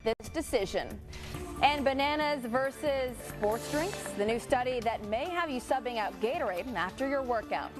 this decision. And bananas versus sports drinks, the new study that may have you subbing out Gatorade after your workout.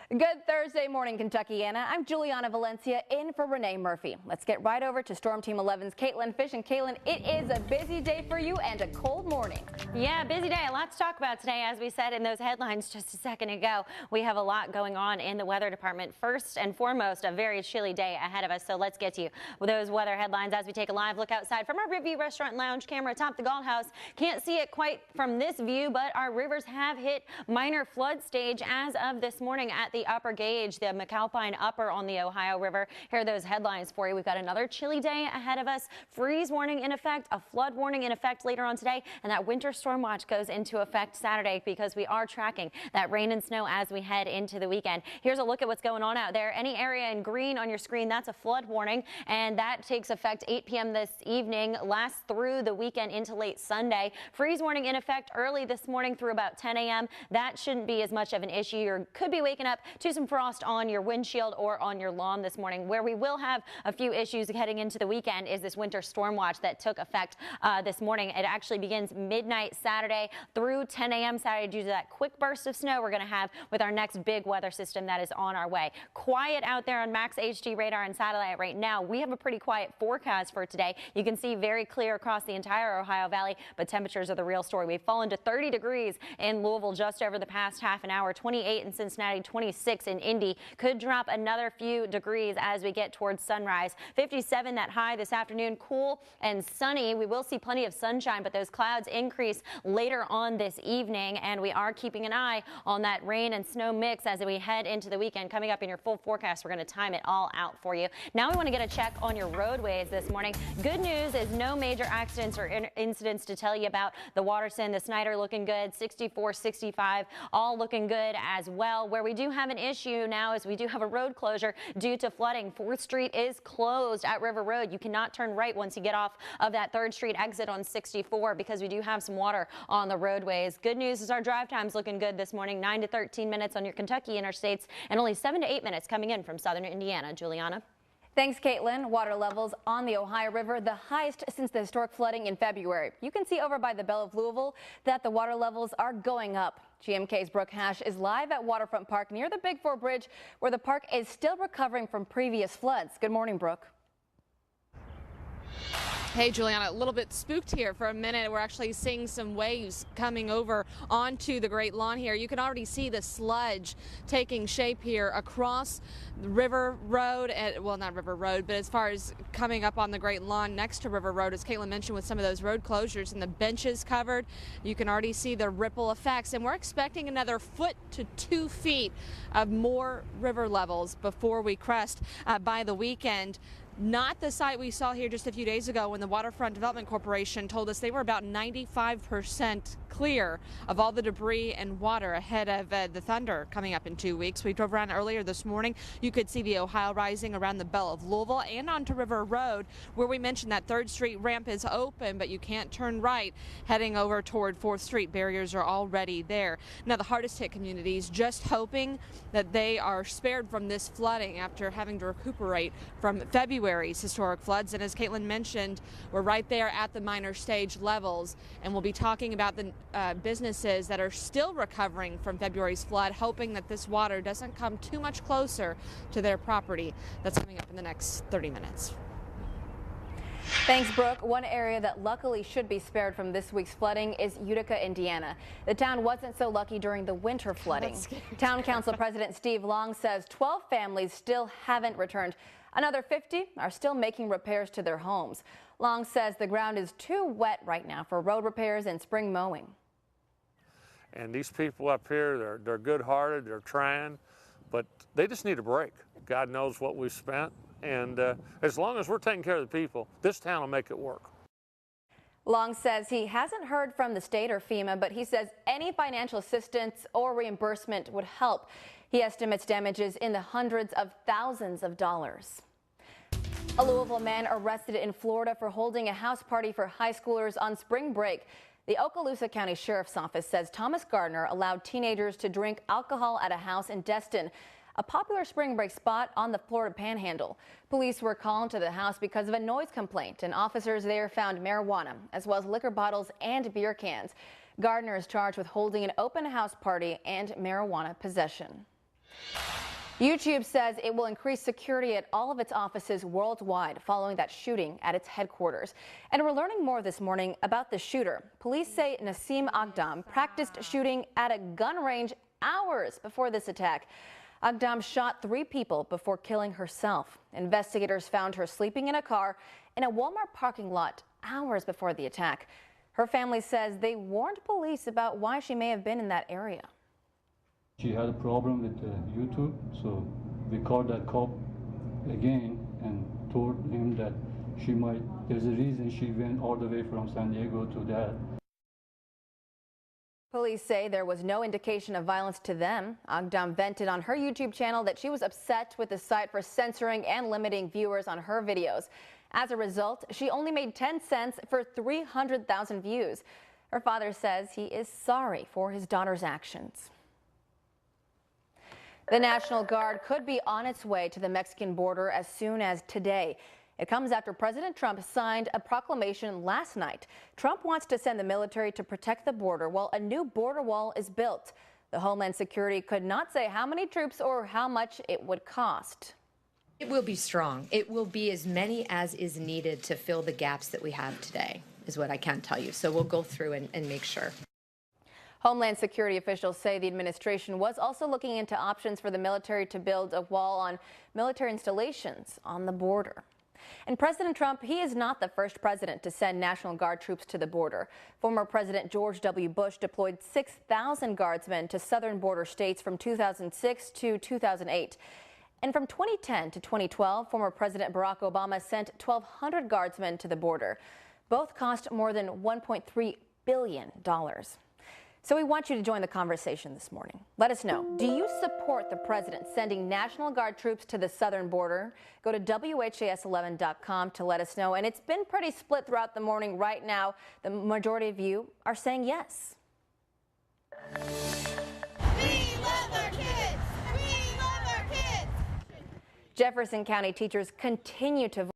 Good Thursday morning, Kentuckiana. I'm Juliana Valencia in for Renee Murphy. Let's get right over to Storm Team 11's Caitlin Fish. And Caitlin, it is a busy day for you and a cold morning. Yeah, busy day. A lot to talk about today. As we said in those headlines just a second ago, we have a lot going on in the weather department. First and foremost, a very chilly day ahead of us. So let's get to you with those weather headlines as we take a live look outside from our Riverview Restaurant and Lounge camera atop the Galt House. Can't see it quite from this view, but our rivers have hit minor flood stage as of this morning at the upper gauge, the McAlpine Upper on the Ohio River. Here are those headlines for you. We've got another chilly day ahead of us. Freeze warning in effect, a flood warning in effect later on today, and that winter storm watch goes into effect Saturday because we are tracking that rain and snow as we head into the weekend. Here's a look at what's going on out there. Any area in green on your screen, that's a flood warning, and that takes effect 8 p.m. this evening, lasts through the weekend into late Sunday. Freeze warning in effect early this morning through about 10 a.m. That shouldn't be as much of an issue. You could be waking up to some frost on your windshield or on your lawn this morning. Where we will have a few issues heading into the weekend is this winter storm watch that took effect this morning. It actually begins midnight Saturday through 10 a.m. Saturday due to that quick burst of snow we're going to have with our next big weather system that is on our way. Quiet out there on Max HD radar and satellite right now. We have a pretty quiet forecast for today. You can see very clear across the entire Ohio Valley, but temperatures are the real story. We've fallen to 30 degrees in Louisville just over the past half an hour, 28 in Cincinnati, 26 in Indy. Could drop another few degrees as we get towards sunrise. 57 that high this afternoon, cool and sunny. We will see plenty of sunshine, but those clouds increase later on this evening, and we are keeping an eye on that rain and snow mix as we head into the weekend. Coming up in your full forecast, we're going to time it all out for you. Now we want to get a check on your roadways this morning. Good news is no major accidents or incidents to tell you about. The Watterson, the Snyder looking good, 64, 65, all looking good as well. Where we do have an issue now is we do have a road closure due to flooding. 4th Street is closed at River Road. You cannot turn right once you get off of that 3rd Street exit on 64 because we do have some water on the roadways. Good news is our drive time's looking good this morning, 9 to 13 minutes on your Kentucky interstates and only 7 to 8 minutes coming in from southern Indiana. Juliana. Thanks, Caitlin. Water levels on the Ohio River, the highest since the historic flooding in February. You can see over by the Belle of Louisville that the water levels are going up. GMK's Brooke Hash is live at Waterfront Park near the Big Four Bridge, where the park is still recovering from previous floods. Good morning, Brooke. Hey, Juliana, a little bit spooked here for a minute. We're actually seeing some waves coming over onto the Great Lawn here. You can already see the sludge taking shape here across River Road, well, not River Road, but as far as coming up on the Great Lawn next to River Road, as Caitlin mentioned, with some of those road closures and the benches covered, you can already see the ripple effects. And we're expecting another foot to 2 feet of more river levels before we crest by the weekend. Not the site we saw here just a few days ago when the Waterfront Development Corporation told us they were about 95% clear of all the debris and water ahead of the thunder coming up in 2 weeks. We drove around earlier this morning. You could see the Ohio rising around the Belle of Louisville and onto River Road, where we mentioned that 3rd Street ramp is open, but you can't turn right heading over toward 4th Street. Barriers are already there. Now, the hardest hit communities just hoping that they are spared from this flooding after having to recuperate from February's historic floods. And as Caitlin mentioned, we're right there at the minor stage levels, and we'll be talking about the businesses that are still recovering from February's flood, hoping that this water doesn't come too much closer to their property. That's coming up in the next 30 minutes. Thanks, Brooke. One area that luckily should be spared from this week's flooding is Utica, Indiana. The town wasn't so lucky during the winter flooding. Town Council President Steve Long says 12 families still haven't returned. Another 50 are still making repairs to their homes. Long says the ground is too wet right now for road repairs and spring mowing. And these people up here, they're good-hearted, they're trying, but they just need a break. God knows what we've spent, and as long as we're taking care of the people, this town will make it work. Long says he hasn't heard from the state or FEMA, but he says any financial assistance or reimbursement would help. He estimates damages in the hundreds of thousands of dollars. A Louisville man arrested in Florida for holding a house party for high schoolers on spring break. The Okaloosa County Sheriff's Office says Thomas Gardner allowed teenagers to drink alcohol at a house in Destin. a popular spring break spot on the Florida Panhandle. Police were called to the house because of a noise complaint, and officers there found marijuana, as well as liquor bottles and beer cans. Gardner is charged with holding an open house party and marijuana possession. YouTube says it will increase security at all of its offices worldwide following that shooting at its headquarters. And we're learning more this morning about the shooter. Police say Nasim Aghdam practiced shooting at a gun range hours before this attack. Aghdam shot 3 people before killing herself. Investigators found her sleeping in a car in a Walmart parking lot hours before the attack. Her family says they warned police about why she may have been in that area. She had a problem with YouTube, so we called that cop again and told him that there's a reason she went all the way from San Diego to that. Police say there was no indication of violence to them. Aghdam vented on her YouTube channel that she was upset with the site for censoring and limiting viewers on her videos. As a result, she only made 10 cents for 300,000 views. Her father says he is sorry for his daughter's actions. The National Guard could be on its way to the Mexican border as soon as today. It comes after President Trump signed a proclamation last night. Trump wants to send the military to protect the border while a new border wall is built. The Homeland Security could not say how many troops or how much it would cost. It will be strong. It will be as many as is needed to fill the gaps that we have today, is what I can tell you. So we'll go through and make sure. Homeland Security officials say the administration was also looking into options for the military to build a wall on military installations on the border. And President Trump, he is not the first president to send National Guard troops to the border. Former President George W. Bush deployed 6,000 guardsmen to southern border states from 2006 to 2008. And from 2010 to 2012, former President Barack Obama sent 1,200 guardsmen to the border. Both cost more than $1.3 billion. So we want you to join the conversation this morning. Let us know. Do you support the president sending National Guard troops to the southern border? Go to WHAS11.com to let us know. And it's been pretty split throughout the morning. Right now, the majority of you are saying yes. We love our kids. We love our kids. Jefferson County teachers continue to